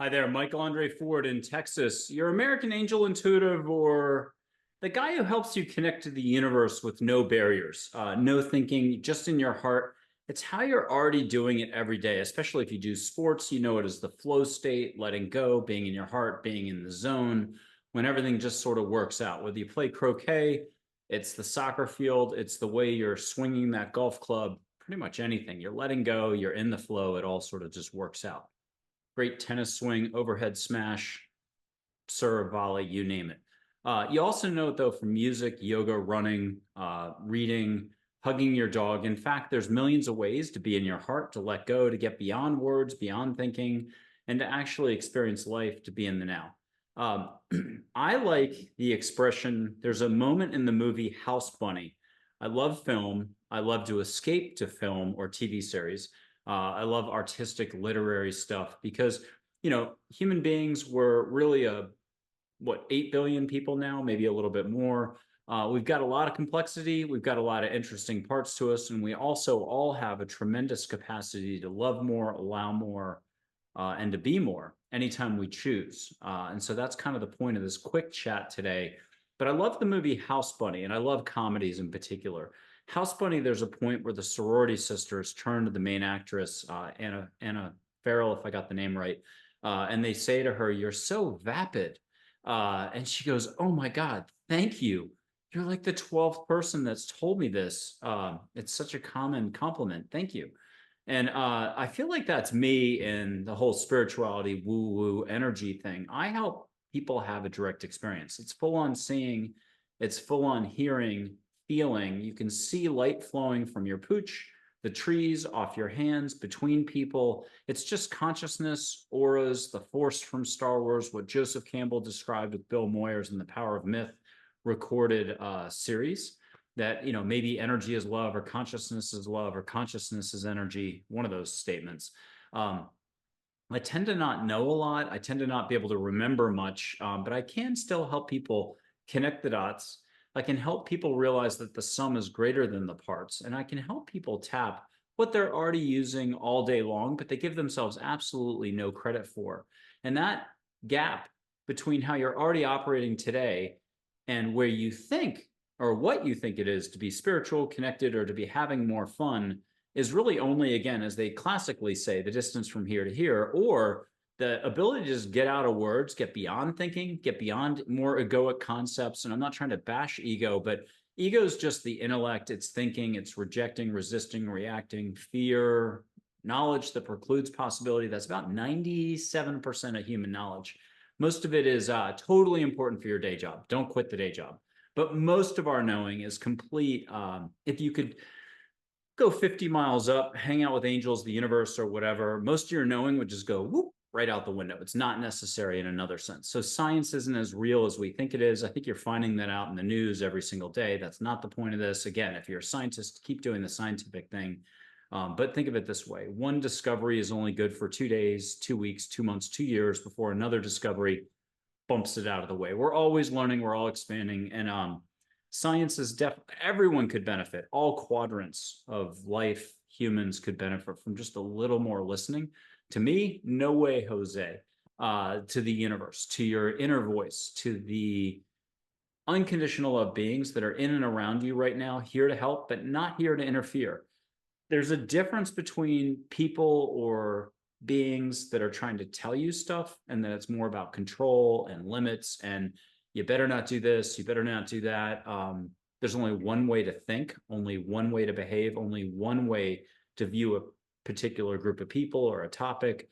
Hi there, Michael Andre Ford in Texas. Your American Angel Intuitive, or the guy who helps you connect to the universe with no barriers, no thinking, just in your heart. It's how you're already doing it every day, especially if you do sports. You know it as the flow state, letting go, being in your heart, being in the zone, when everything just sort of works out. Whether you play croquet, it's the soccer field, it's the way you're swinging that golf club, pretty much anything. You're letting go, you're in the flow, it all sort of just works out. Great tennis swing, overhead smash, serve, volley, you name it. You also know it though from music, yoga, running, reading, hugging your dog. In fact, there's millions of ways to be in your heart, to let go, to get beyond words, beyond thinking, and to actually experience life, to be in the now. I like the expression, there's a moment in the movie House Bunny. I love film. I love to escape to film or TV series. I love artistic, literary stuff because, human beings were really what, 8 billion people now, maybe a little bit more. We've got a lot of complexity. We've got a lot of interesting parts to us. And we also all have a tremendous capacity to love more, allow more, and to be more anytime we choose. And so that's kind of the point of this quick chat today. But I love the movie House Bunny, and I love comedies in particular. House Bunny, there's a point where the sorority sisters turn to the main actress, Anna Farrell, if I got the name right, and they say to her, "You're so vapid." And she goes, "Oh my God, thank you. You're like the 12th person that's told me this. It's such a common compliment. Thank you." And I feel like that's me in the whole spirituality, woo-woo energy thing. I help people have a direct experience. It's full on seeing, it's full on hearing, feeling. You can see light flowing from your pooch, the trees, off your hands, between people. It's just consciousness, auras, the force from Star Wars, what Joseph Campbell described with Bill Moyers in the Power of Myth recorded series. That, maybe energy is love, or consciousness is love, or consciousness is energy, one of those statements. I tend to not know a lot. I tend to not be able to remember much, but I can still help people connect the dots. I can help people realize that the sum is greater than the parts, and I can help people tap what they're already using all day long, but they give themselves absolutely no credit for. And that gap between how you're already operating today and where you think, or what you think it is, to be spiritual, connected, or to be having more fun is really only, again, as they classically say, the distance from here to here, or the ability to just get out of words, get beyond thinking, get beyond more egoic concepts. And I'm not trying to bash ego, but ego is just the intellect. It's thinking, it's rejecting, resisting, reacting, fear, knowledge that precludes possibility. That's about 97% of human knowledge. Most of it is totally important for your day job. Don't quit the day job. But most of our knowing is complete. If you could go 50 miles up, hang out with angels, the universe, or whatever, most of your knowing would just go whoop, right out the window. It's not necessary in another sense. So science isn't as real as we think it is. I think you're finding that out in the news every single day. That's not the point of this. Again, if you're a scientist, keep doing the scientific thing. But think of it this way. One discovery is only good for 2 days, 2 weeks, 2 months, 2 years before another discovery bumps it out of the way. We're always learning. We're all expanding. And science is everyone could benefit. All quadrants of life, humans could benefit from just a little more listening. To me, no way, Jose. To the universe, to your inner voice, to the unconditional love beings that are in and around you right now, here to help, but not here to interfere. There's a difference between people or beings that are trying to tell you stuff, and then it's more about control and limits, and you better not do this, you better not do that. There's only one way to think, only one way to behave, only one way to view a particular group of people or a topic.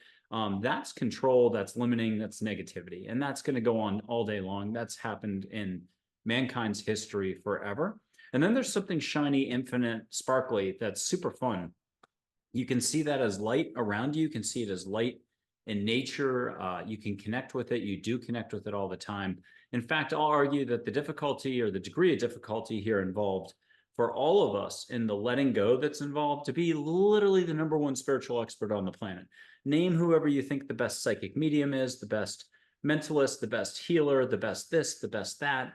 That's control, that's limiting, that's negativity. And that's going to go on all day long. That's happened in mankind's history forever. And then there's something shiny, infinite, sparkly that's super fun. You can see that as light around you. You can see it as light in nature. You can connect with it. You do connect with it all the time. In fact, I'll argue that the difficulty, or the degree of difficulty here involved for all of us in the letting go that's involved, to be literally the #1 spiritual expert on the planet. Name whoever you think the best psychic medium is, the best mentalist, the best healer, the best this, the best that.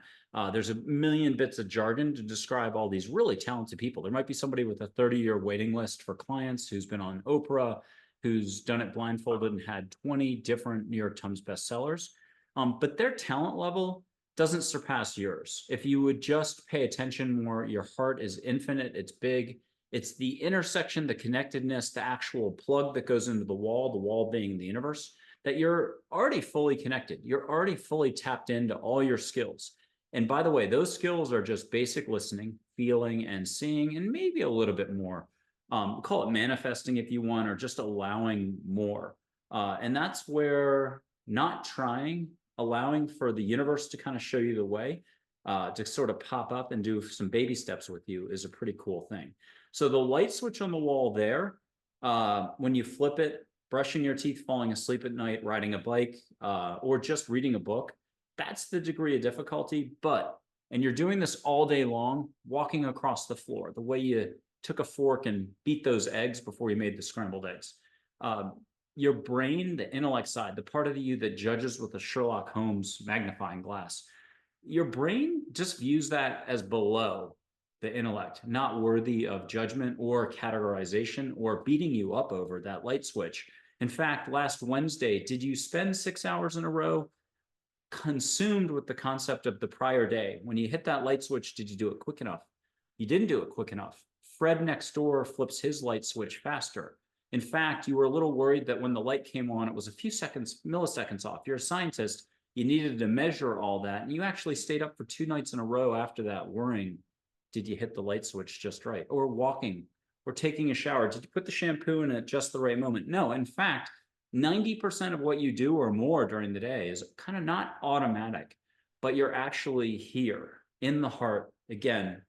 There's a million bits of jargon to describe all these really talented people. There might be somebody with a 30-year waiting list for clients who's been on Oprah, who's done it blindfolded and had 20 different New York Times bestsellers. But their talent level doesn't surpass yours. If you would just pay attention more, your heart is infinite, it's big. It's the intersection, the connectedness, the actual plug that goes into the wall being the universe, that you're already fully connected. You're already fully tapped into all your skills. And by the way, those skills are just basic listening, feeling, and seeing, and maybe a little bit more. Call it manifesting if you want, or just allowing more. And that's where not trying, allowing for the universe to kind of show you the way, to sort of pop up and do some baby steps with you is a pretty cool thing. So the light switch on the wall there, when you flip it, brushing your teeth, falling asleep at night, riding a bike, or just reading a book, that's the degree of difficulty. And you're doing this all day long, walking across the floor, the way you took a fork and beat those eggs before you made the scrambled eggs. Your brain, the intellect side, the part of you that judges with a Sherlock Holmes magnifying glass, your brain just views that as below the intellect, not worthy of judgment or categorization or beating you up over that light switch. In fact, last Wednesday, did you spend 6 hours in a row consumed with the concept of the prior day? When you hit that light switch, did you do it quick enough? You didn't do it quick enough. Fred next door flips his light switch faster. In fact, you were a little worried that when the light came on, it was a few seconds, milliseconds off. You're a scientist. You needed to measure all that. And you actually stayed up for 2 nights in a row after that worrying, did you hit the light switch just right? Or walking, or taking a shower. Did you put the shampoo in at just the right moment? No, in fact, 90% of what you do or more during the day is kind of not automatic, but you're actually here in the heart. Again,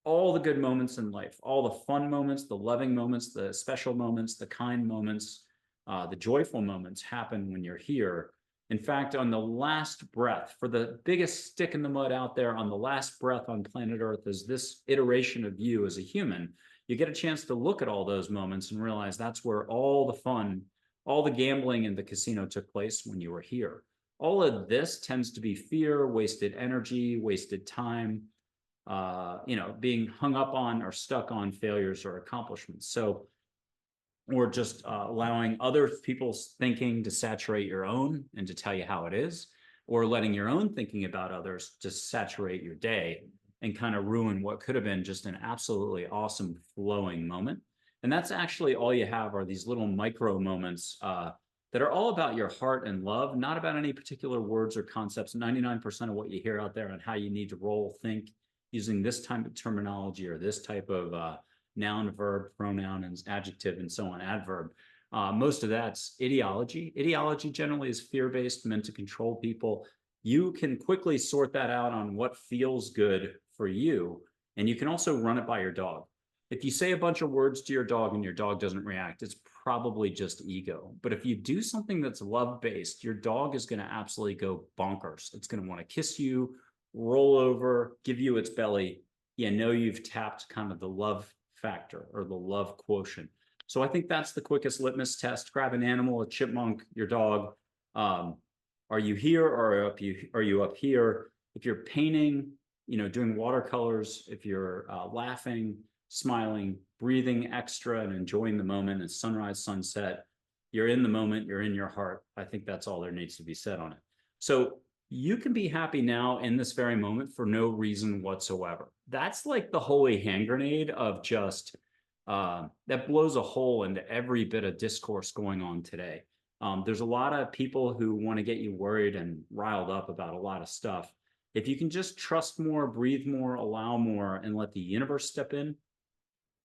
all the good moments in life, all the fun moments, the loving moments, the special moments, the kind moments, the joyful moments happen when you're here. In fact, on the last breath, for the biggest stick in the mud out there, on the last breath on planet Earth is this iteration of you as a human. You get a chance to look at all those moments and realize that's where all the fun, all the gambling in the casino took place when you were here. All of this tends to be fear, wasted energy, wasted time, being hung up on or stuck on failures or accomplishments. So, or just allowing other people's thinking to saturate your own and to tell you how it is, or letting your own thinking about others just saturate your day and kind of ruin what could have been just an absolutely awesome flowing moment. And that's actually all you have are these little micro moments that are all about your heart and love, not about any particular words or concepts. 99% of what you hear out there on how you need to roll, think, using this type of terminology or this type of noun, verb, pronoun, and adjective, and so on, adverb. Most of that's ideology. Ideology generally is fear-based, meant to control people. You can quickly sort that out on what feels good for you, and you can also run it by your dog. If you say a bunch of words to your dog and your dog doesn't react, it's probably just ego. But if you do something that's love-based, your dog is going to absolutely go bonkers. It's going to want to kiss you, roll over, give you its belly. You know you've tapped kind of the love factor or the love quotient. So I think that's the quickest litmus test. Grab an animal, a chipmunk, your dog. Are you here or are you up here? If you're painting, doing watercolors, if you're laughing, smiling, breathing extra and enjoying the moment and sunrise, sunset, you're in the moment, you're in your heart. I think that's all there needs to be said on it. So you can be happy now in this very moment for no reason whatsoever. That's like the holy hand grenade of just that blows a hole into every bit of discourse going on today. There's a lot of people who want to get you worried and riled up about a lot of stuff. If you can just trust more, breathe more, allow more, and let the universe step in.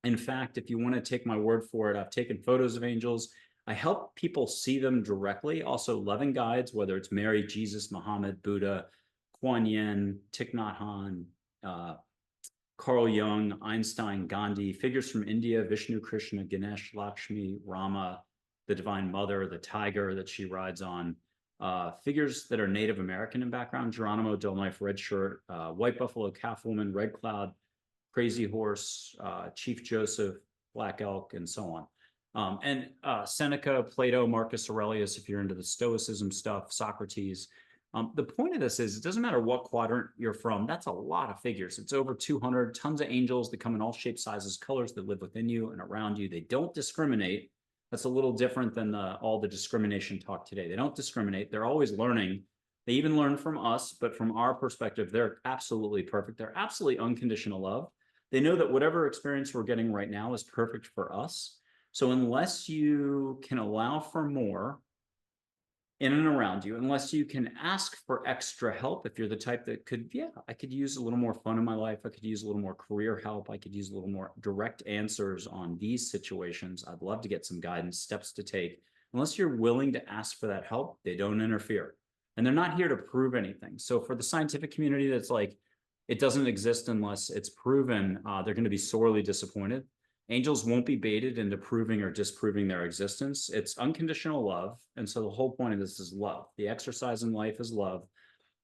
In fact, if you want to take my word for it, I've taken photos of angels. I help people see them directly. Also, loving guides, whether it's Mary, Jesus, Muhammad, Buddha, Kuan Yin, Thich Nhat Hanh, Carl Jung, Einstein, Gandhi, figures from India, Vishnu, Krishna, Ganesh, Lakshmi, Rama, the Divine Mother, the tiger that she rides on, figures that are Native American in background, Geronimo, Del Knife, Red Shirt, White Buffalo, Calf Woman, Red Cloud, Crazy Horse, Chief Joseph, Black Elk, and so on. And Seneca, Plato, Marcus Aurelius, if you're into the Stoicism stuff, Socrates. The point of this is it doesn't matter what quadrant you're from. That's a lot of figures. It's over 200, tons of angels that come in all shapes, sizes, colors that live within you and around you. They don't discriminate. That's a little different than all the discrimination talk today. They don't discriminate. They're always learning. They even learn from us, but from our perspective, they're absolutely perfect. They're absolutely unconditional love. They know that whatever experience we're getting right now is perfect for us. So unless you can allow for more in and around you, unless you can ask for extra help, if you're the type that could, yeah, I could use a little more fun in my life. I could use a little more career help. I could use a little more direct answers on these situations. I'd love to get some guidance, steps to take. Unless you're willing to ask for that help, they don't interfere. And they're not here to prove anything. So for the scientific community that's like, it doesn't exist unless it's proven, they're going to be sorely disappointed. Angels won't be baited into proving or disproving their existence. It's unconditional love. And so the whole point of this is love. The exercise in life is love.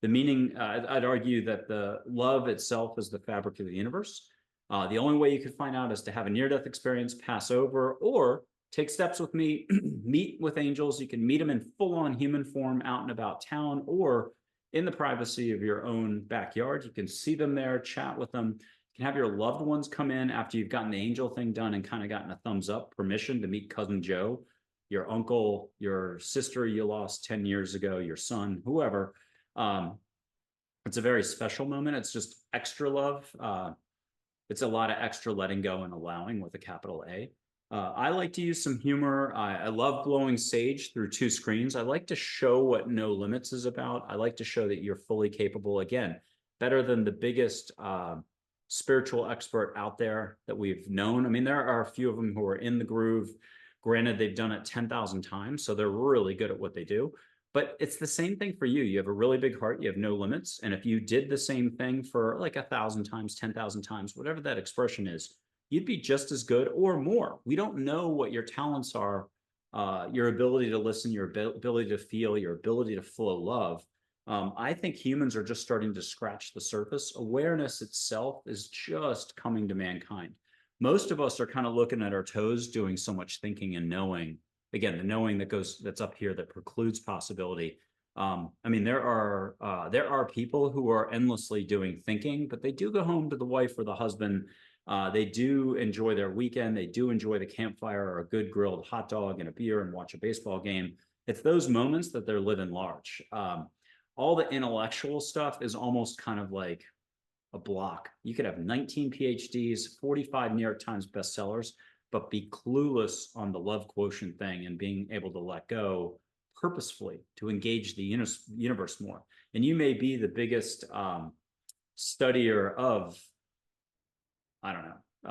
The meaning, I'd argue that the love itself is the fabric of the universe. The only way you could find out is to have a near-death experience, pass over, or take steps with me, meet with angels. You can meet them in full-on human form out and about town, or in the privacy of your own backyard. You can see them there, chat with them. You can have your loved ones come in after you've gotten the angel thing done and kind of gotten a thumbs up, permission to meet cousin Joe, your uncle, your sister you lost 10 years ago, your son, whoever. It's a very special moment. It's just extra love. It's a lot of extra letting go and allowing with a capital A. I like to use some humor. I love blowing sage through two screens. I like to show what No Limits is about. I like to show that you're fully capable. Again, better than the biggest spiritual expert out there that we've known. I mean, there are a few of them who are in the groove. Granted, they've done it 10,000 times, so they're really good at what they do. But it's the same thing for you. You have a really big heart. You have no limits. And if you did the same thing for like 1,000 times, 10,000 times, whatever that expression is, you'd be just as good or more. We don't know what your talents are, your ability to listen, your ability to feel, your ability to flow love. I think humans are just starting to scratch the surface. Awareness itself is just coming to mankind. Most of us are kind of looking at our toes, doing so much thinking and knowing. Again, the knowing that's up here that precludes possibility. I mean, there are people who are endlessly doing thinking, but they do go home to the wife or the husband. They do enjoy their weekend. They do enjoy the campfire or a good grilled hot dog and a beer and watch a baseball game. It's those moments that they're living large. All the intellectual stuff is almost kind of like a block. You could have 19 PhDs, 45 New York Times bestsellers, but be clueless on the love quotient thing and being able to let go purposefully to engage the universe more. And you may be the biggest studier of, I don't know,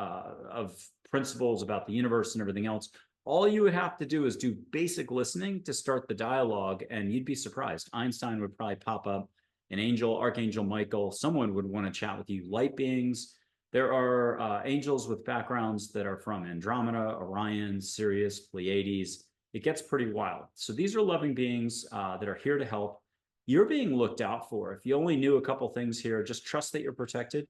of principles about the universe and everything else. All you would have to do is do basic listening to start the dialogue, and you'd be surprised. Einstein would probably pop up, an angel, Archangel Michael, someone would want to chat with you. Light beings. There are angels with backgrounds that are from Andromeda, Orion, Sirius, Pleiades. It gets pretty wild. So these are loving beings that are here to help. You're being looked out for. If you only knew a couple things here, just trust that you're protected.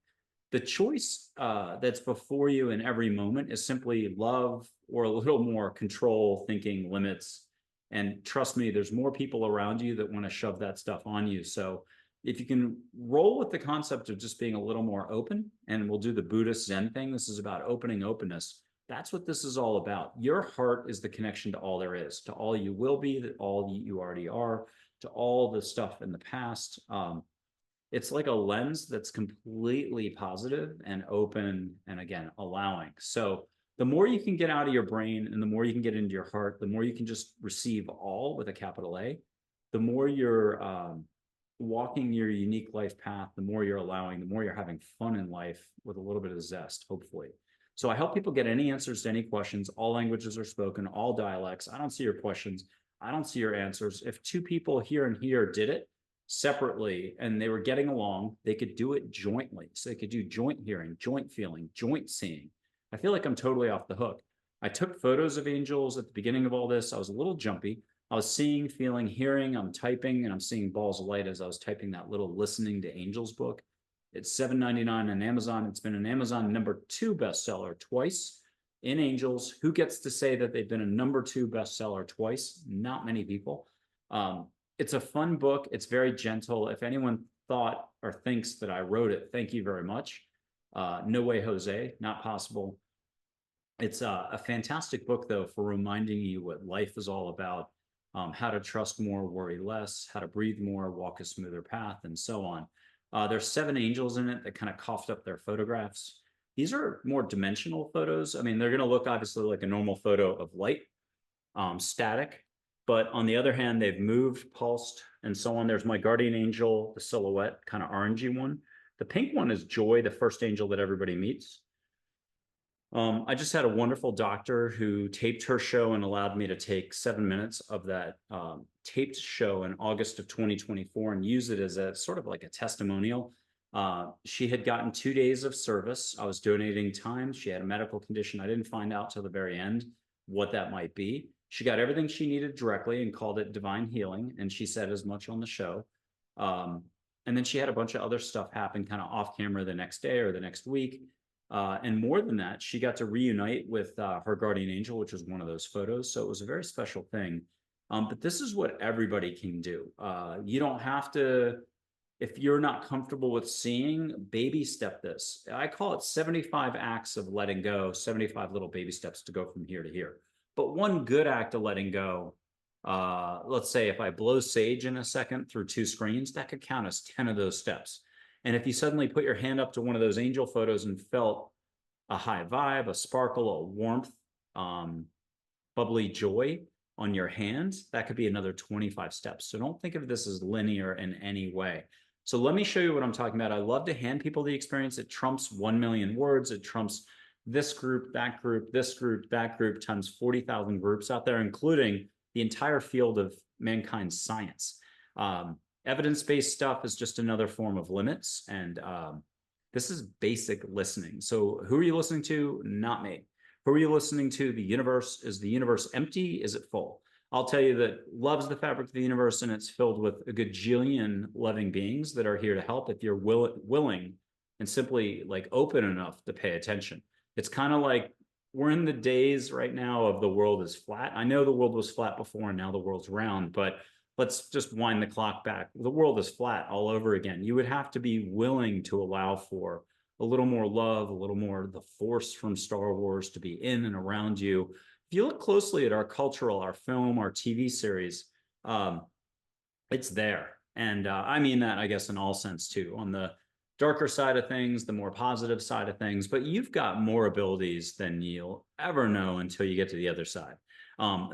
The choice that's before you in every moment is simply love or a little more control, thinking, limits. And trust me, there's more people around you that want to shove that stuff on you. So if you can roll with the concept of just being a little more open, and we'll do the Buddhist Zen thing, this is about opening openness. That's what this is all about. Your heart is the connection to all there is, to all you will be, to all you already are, to all the stuff in the past. It's like a lens that's completely positive and open and, again, allowing. So the more you can get out of your brain and the more you can get into your heart, the more you can just receive all with a capital A, the more you're walking your unique life path, the more you're allowing, the more you're having fun in life with a little bit of zest, hopefully. So I help people get any answers to any questions. All languages are spoken, all dialects. I don't see your questions. I don't see your answers. If two people here and here did it separately and they were getting along, they could do it jointly. So they could do joint hearing, joint feeling, joint seeing. I feel like I'm totally off the hook. I took photos of angels at the beginning of all this. I was a little jumpy. I was seeing, feeling, hearing. I'm typing, and I'm seeing balls of light as I was typing that little Listening to Angels book. It's $7.99 on Amazon. It's been an Amazon #2 bestseller twice in angels. Who gets to say that they've been a #2 bestseller twice? Not many people. It's a fun book. It's very gentle. If anyone thought or thinks that I wrote it, thank you very much. No way, Jose, not possible. It's a fantastic book, though, for reminding you what life is all about, how to trust more, worry less, how to breathe more, walk a smoother path, and so on. There's 7 angels in it that kind of coughed up their photographs. These are more dimensional photos. I mean, they're going to look obviously like a normal photo of light, static. But on the other hand, they've moved, pulsed, and so on. There's my guardian angel, the silhouette, kind of orangey one. The pink one is Joy, the first angel that everybody meets. I just had a wonderful doctor who taped her show and allowed me to take 7 minutes of that taped show in August of 2024 and use it as a sort of like a testimonial. She had gotten 2 days of service. I was donating time. She had a medical condition. I didn't find out till the very end what that might be. She got everything she needed directly and called it divine healing. And she said as much on the show. And then she had a bunch of other stuff happen kind of off camera the next day or the next week. And more than that, she got to reunite with her guardian angel, which was one of those photos. So it was a very special thing. But this is what everybody can do. You don't have to, if you're not comfortable with seeing, baby step this. I call it 75 acts of letting go, 75 little baby steps to go from here to here. But one good act of letting go, let's say if I blow sage in a second through 2 screens, that could count as 10 of those steps. And if you suddenly put your hand up to one of those angel photos and felt a high vibe, a sparkle, a warmth, bubbly joy on your hand, that could be another 25 steps. So don't think of this as linear in any way. So let me show you what I'm talking about. I love to hand people the experience. It trumps 1 million words. It trumps this group, that group, this group, that group, times 40,000 groups out there, including the entire field of mankind's science. Evidence-based stuff is just another form of limits. And this is basic listening. So who are you listening to? Not me. Who are you listening to? The universe. Is the universe empty? Is it full? I'll tell you that love's the fabric of the universe, and it's filled with a gajillion loving beings that are here to help if you're willing and simply like open enough to pay attention. It's kind of like we're in the days right now of the world is flat. I know the world was flat before and now the world's round, but let's just wind the clock back. The world is flat all over again. You would have to be willing to allow for a little more love, a little more the force from Star Wars to be in and around you. If you look closely at our cultural, our film, our TV series, it's there. And I mean that, I guess, in all sense too. On the darker side of things, the more positive side of things, but you've got more abilities than you'll ever know until you get to the other side.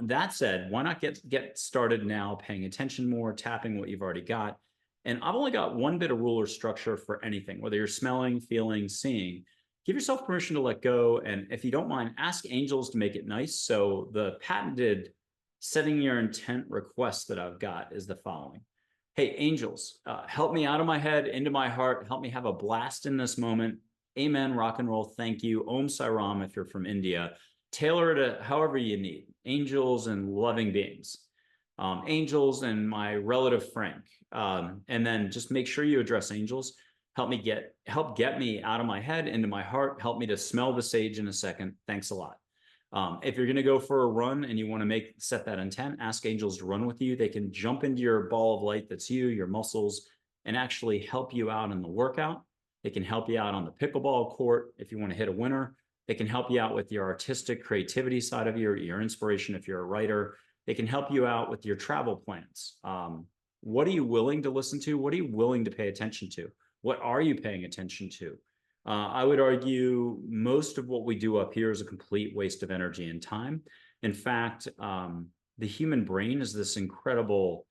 That said, why not get started now, paying attention more, tapping what you've already got. And I've only got one bit of rule or structure for anything, whether you're smelling, feeling, seeing. Give yourself permission to let go. And if you don't mind, ask angels to make it nice. So the patented setting your intent request that I've got is the following. Hey, angels, help me out of my head, into my heart. Help me have a blast in this moment. Amen, rock and roll. Thank you. Om Sai Ram if you're from India. Tailor it however you need. Angels and loving beings. Angels and my relative Frank. And then just make sure you address angels. Help get me out of my head, into my heart. Help me to smell the sage in a second. Thanks a lot. If you're going to go for a run and you want to set that intent, ask angels to run with you. They can jump into your ball of light that's you, your muscles, and actually help you out in the workout. They can help you out on the pickleball court if you want to hit a winner. They can help you out with your artistic creativity side of your inspiration if you're a writer. They can help you out with your travel plans. What are you willing to listen to? What are you willing to pay attention to? What are you paying attention to? I would argue most of what we do up here is a complete waste of energy and time. In fact, the human brain is this incredible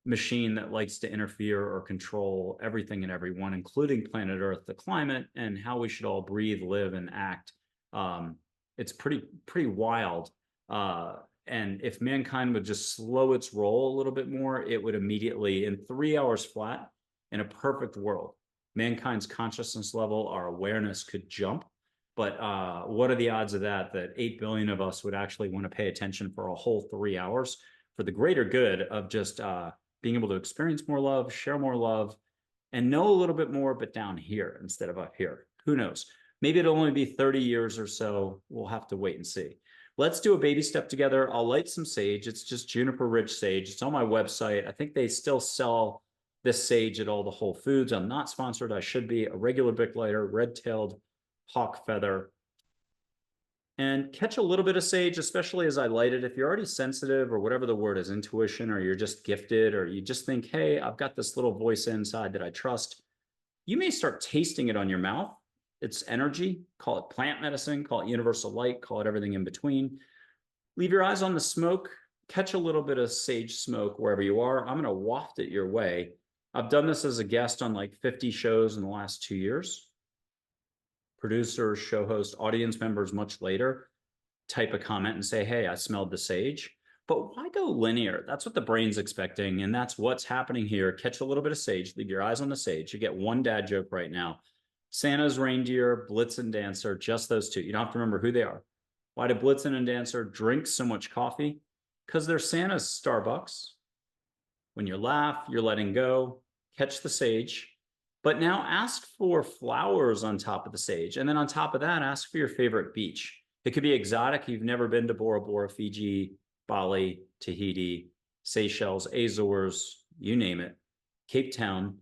machine that likes to interfere or control everything and everyone, including planet Earth, the climate, and how we should all breathe, live, and act. It's pretty wild. And if mankind would just slow its roll a little bit more, it would immediately, in 3 hours flat, in a perfect world, mankind's consciousness level, our awareness could jump. But what are the odds of that 8 billion of us would actually want to pay attention for a whole 3 hours for the greater good of just being able to experience more love, share more love, and know a little bit more, but down here instead of up here? Who knows? Maybe it'll only be 30 years or so. We'll have to wait and see. Let's do a baby step together. I'll light some sage. It's just juniper ridge sage. It's on my website. I think they still sell this sage at all the Whole Foods. I'm not sponsored. I should be. A regular Bic lighter, red-tailed hawk feather. and catch a little bit of sage, especially as I light it. If you're already sensitive or whatever the word is, intuition, or you're just gifted, or you just think, hey, I've got this little voice inside that I trust, you may start tasting it on your mouth. It's energy. Call it plant medicine, call it universal light, call it everything in between. Leave your eyes on the smoke, catch a little bit of sage smoke wherever you are. I'm going to waft it your way. I've done this as a guest on like 50 shows in the last 2 years. Producers, show hosts, audience members much later type a comment and say, hey, I smelled the sage. But why go linear? That's what the brain's expecting. And that's what's happening here. Catch a little bit of sage, leave your eyes on the sage. You get one dad joke right now. Santa's reindeer, Blitzen Dancer, just those two. You don't have to remember who they are. Why do Blitzen and Dancer drink so much coffee? Because they're Santa's Starbucks. When you laugh, you're letting go. Catch the sage. But now ask for flowers on top of the sage. And then on top of that, ask for your favorite beach. It could be exotic. You've never been to Bora Bora, Fiji, Bali, Tahiti, Seychelles, Azores, you name it, Cape Town.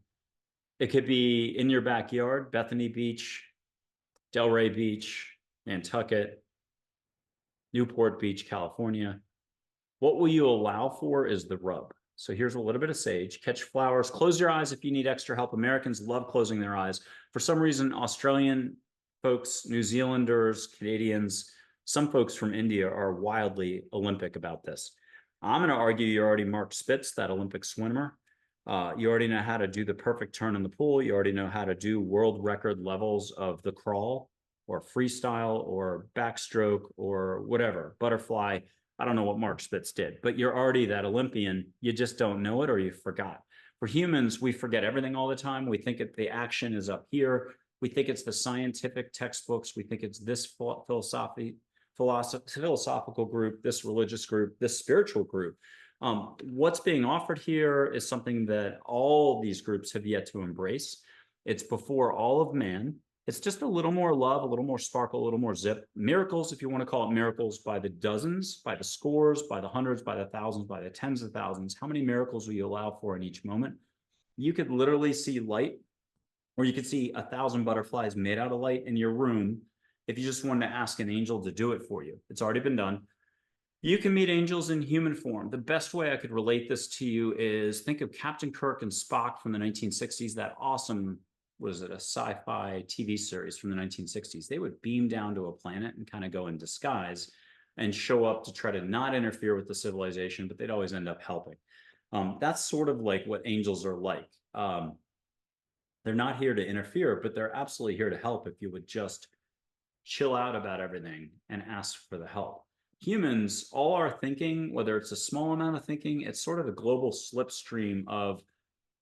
It could be in your backyard, Bethany Beach, Delray Beach, Nantucket, Newport Beach, California. What will you allow for is the rub. So here's a little bit of sage. Catch flowers. Close your eyes if you need extra help. Americans love closing their eyes. For some reason, Australian folks, New Zealanders, Canadians, some folks from India are wildly Olympic about this. I'm going to argue you already marked Spitz, that Olympic swimmer. You already know how to do the perfect turn in the pool. You already know how to do world record levels of the crawl or freestyle or backstroke or whatever, butterfly. I don't know what Mark Spitz did, but you're already that Olympian. You just don't know it or you forgot. For humans, we forget everything all the time. We think the action is up here. We think it's the scientific textbooks. We think it's this philosophical group, this religious group, this spiritual group. What's being offered here is something that all these groups have yet to embrace. It's before all of man. It's just a little more love, a little more sparkle, a little more zip. Miracles, if you want to call it miracles, by the dozens, by the scores, by the hundreds, by the thousands, by the tens of thousands. How many miracles will you allow for in each moment? You could literally see light, or you could see 1,000 butterflies made out of light in your room if you just wanted to ask an angel to do it for you. It's already been done. You can meet angels in human form. The best way I could relate this to you is think of Captain Kirk and Spock from the 1960s, that awesome, was it a sci-fi TV series from the 1960s? They would beam down to a planet and kind of go in disguise and show up to try to not interfere with the civilization, but they'd always end up helping. That's sort of like what angels are like. They're not here to interfere, but they're absolutely here to help if you would just chill out about everything and ask for the help. Humans, all our thinking, whether it's a small amount of thinking, it's sort of a global slipstream of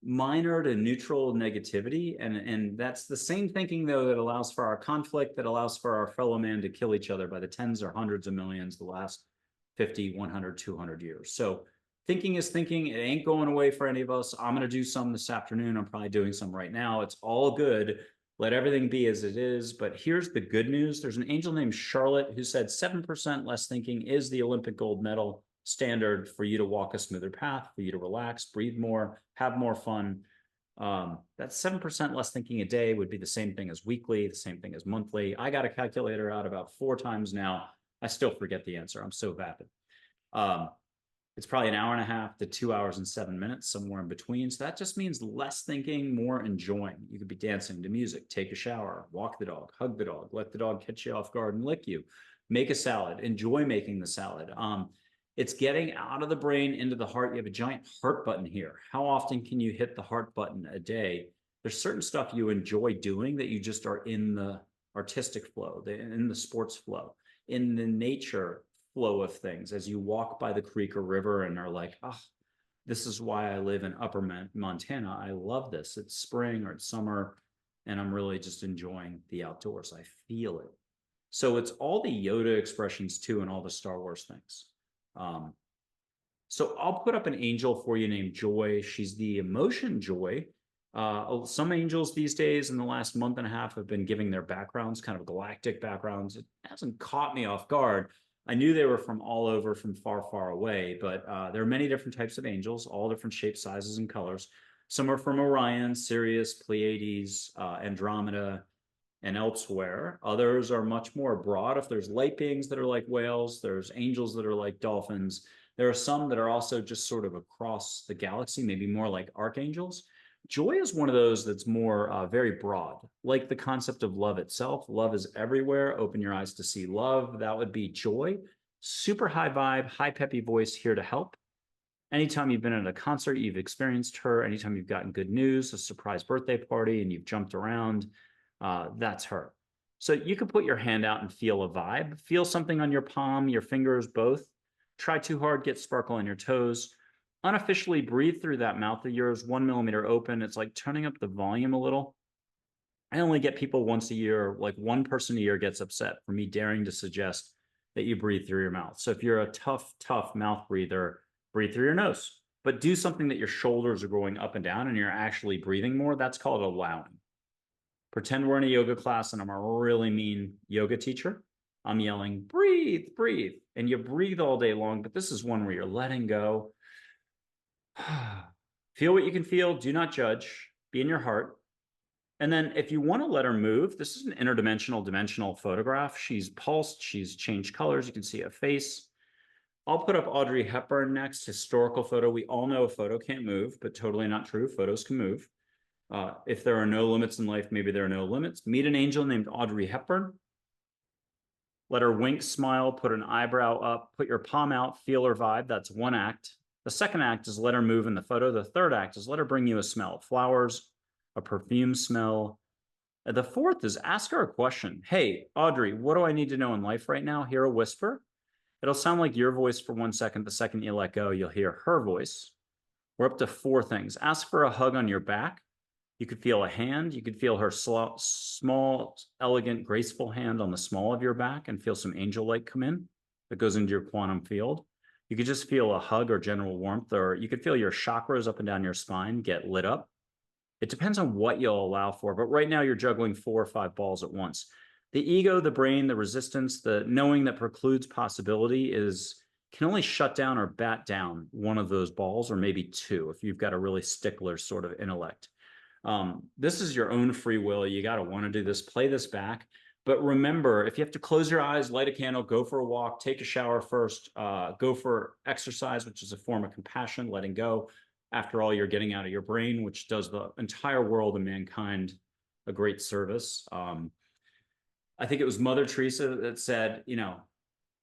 minor to neutral negativity. And that's the same thinking, though, that allows for our conflict, that allows for our fellow man to kill each other by the tens or hundreds of millions the last 50, 100, 200 years. So thinking is thinking. It ain't going away for any of us. I'm going to do some this afternoon. I'm probably doing some right now. It's all good. Let everything be as it is. But here's the good news. There's an angel named Charlotte who said 7% less thinking is the Olympic gold medal standard for you to walk a smoother path, for you to relax, breathe more, have more fun. That 7% less thinking a day would be the same thing as weekly, the same thing as monthly. I got a calculator out about 4 times now. I still forget the answer. I'm so vapid. It's probably an hour and a half to 2 hours and 7 minutes, somewhere in between. So that just means less thinking, more enjoying. You could be dancing to music, take a shower, walk the dog, hug the dog, let the dog catch you off guard and lick you, make a salad, enjoy making the salad. It's getting out of the brain into the heart. You have a giant heart button here. How often can you hit the heart button a day? There's certain stuff you enjoy doing that you just are in the artistic flow, in the sports flow, in the nature flow of things as you walk by the creek or river and are like, oh, this is why I live in upper Montana. I love this. It's spring or it's summer, and I'm really just enjoying the outdoors. I feel it. So it's all the Yoda expressions too and all the Star Wars things. So I'll put up an angel for you named Joy. She's the emotion Joy. Some angels these days in the last month and a half have been giving their backgrounds, kind of galactic backgrounds. It hasn't caught me off guard. I knew they were from all over, from far, far away, but there are many different types of angels, all different shapes, sizes, and colors. Some are from Orion, Sirius, Pleiades, Andromeda, and elsewhere. Others are much more broad. If there's light beings that are like whales, there's angels that are like dolphins. There are some that are also just sort of across the galaxy, maybe more like archangels. Joy is one of those that's more very broad, like the concept of love itself. Love is everywhere. Open your eyes to see love. That would be joy. Super high vibe, high peppy voice, here to help. Anytime you've been at a concert, you've experienced her. Anytime you've gotten good news, a surprise birthday party, and you've jumped around, that's her. So you can put your hand out and feel a vibe. Feel something on your palm, your fingers, both. Try too hard, get sparkle on your toes. Unofficially breathe through that mouth of yours, 1 millimeter open. It's like turning up the volume a little. I only get people once a year, like one person a year gets upset for me daring to suggest that you breathe through your mouth. So if you're a tough mouth breather, breathe through your nose, but do something that your shoulders are going up and down and you're actually breathing more. That's called allowing. Pretend we're in a yoga class and I'm a really mean yoga teacher. I'm yelling, breathe, breathe. And you breathe all day long, but this is one where you're letting go. Feel what you can feel. Do not judge. Be in your heart. And then if you want to let her move, this is an dimensional photograph. She's pulsed. She's changed colors. You can see a face. I'll put up Audrey Hepburn next, historical photo. We all know a photo can't move, but totally not true. Photos can move. If there are no limits in life, maybe there are no limits. Meet an angel named Audrey Hepburn. Let her wink, smile, put an eyebrow up, put your palm out, feel her vibe. That's one act. The second act is let her move in the photo. The third act is let her bring you a smell, flowers, a perfume smell. The fourth is ask her a question. Hey, Audrey, what do I need to know in life right now? Hear a whisper. It'll sound like your voice for 1 second. The second you let go, you'll hear her voice. We're up to 4 things. Ask for a hug on your back. You could feel a hand. You could feel her small, elegant, graceful hand on the small of your back and feel some angel light come in that goes into your quantum field. You could just feel a hug or general warmth, or you could feel your chakras up and down your spine get lit up. It depends on what you'll allow for, but right now you're juggling 4 or 5 balls at once. The ego, the brain, the resistance, the knowing that precludes possibility can only shut down or bat down one of those balls, or maybe 2 if you've got a really stickler sort of intellect. This is your own free will. You got to want to do this, play this back. But remember, if you have to close your eyes, light a candle, go for a walk, take a shower first, go for exercise, which is a form of compassion, letting go. After all, you're getting out of your brain, which does the entire world and mankind a great service. I think it was Mother Teresa that said,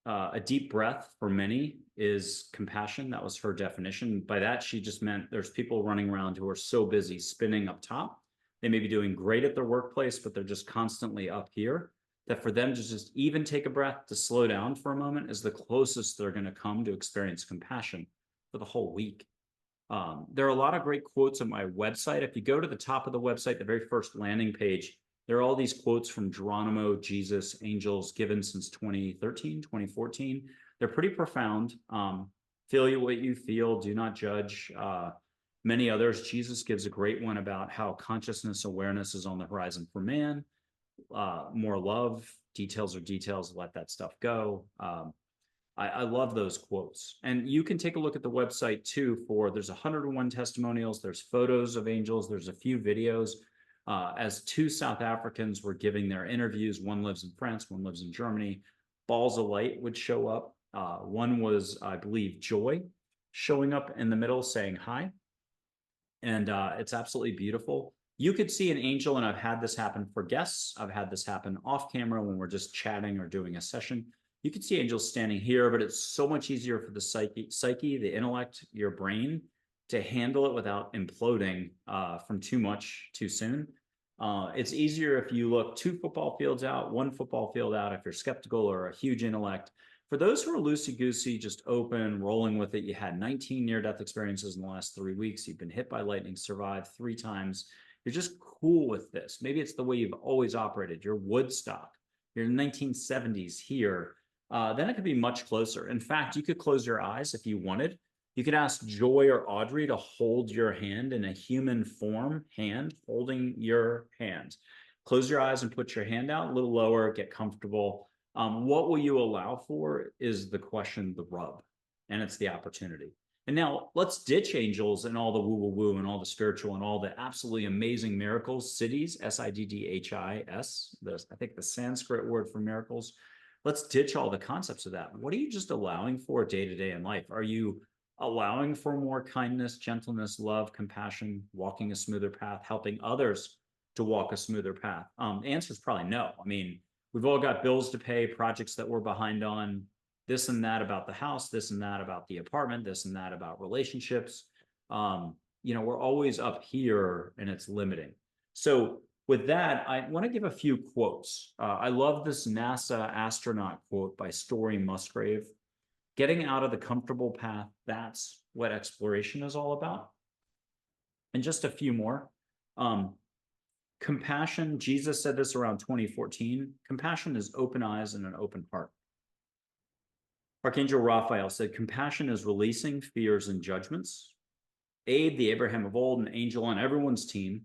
a deep breath for many is compassion. That was her definition. By that, she just meant there's people running around who are so busy spinning up top. They may be doing great at their workplace, but they're just constantly up here. That for them to just even take a breath, to slow down for a moment, is the closest they're going to come to experience compassion for the whole week. There are a lot of great quotes on my website. If you go to the top of the website, the very first landing page, there are all these quotes from Geronimo, Jesus, angels, given since 2013, 2014. They're pretty profound. Feel what you feel, do not judge. Many others. Jesus gives a great one about how consciousness awareness is on the horizon for man. More love, details are details, let that stuff go. I love those quotes. And you can take a look at the website too there's 101 testimonials, there's photos of angels, there's a few videos. As 2 South Africans were giving their interviews, one lives in France, one lives in Germany, balls of light would show up. One was, I believe, Joy showing up in the middle saying hi. And it's absolutely beautiful. You could see an angel, and I've had this happen for guests. I've had this happen off camera when we're just chatting or doing a session. You could see angels standing here, but it's so much easier for the psyche, the intellect, your brain, to handle it without imploding from too much too soon. It's easier if you look 2 football fields out, 1 football field out, if you're skeptical or a huge intellect. For those who are loosey-goosey, just open, rolling with it, you had 19 near-death experiences in the last 3 weeks. You've been hit by lightning, survived 3 times. You're just cool with this. Maybe it's the way you've always operated. You're Woodstock. You're in the 1970s here. Then it could be much closer. In fact, you could close your eyes if you wanted. You could ask Joy or Audrey to hold your hand in a human form, hand holding your hand. Close your eyes and put your hand out a little lower, get comfortable. What will you allow for is the question, the rub, and it's the opportunity. And now let's ditch angels and all the woo woo woo and all the spiritual and all the absolutely amazing miracles. Siddhis, Siddhis, I think the Sanskrit word for miracles. Let's ditch all the concepts of that. What are you just allowing for day to day in life? Are you allowing for more kindness, gentleness, love, compassion, walking a smoother path, helping others to walk a smoother path? The answer is probably no. I mean, we've all got bills to pay, projects that we're behind on, this and that about the house, this and that about the apartment, this and that about relationships. We're always up here and it's limiting. So with that, I want to give a few quotes. I love this NASA astronaut quote by Story Musgrave. Getting out of the comfortable path, that's what exploration is all about. And just a few more. Compassion, Jesus said this around 2014. Compassion is open eyes and an open heart. Archangel Raphael said, compassion is releasing fears and judgments. Abe, the Abraham of old, an angel on everyone's team,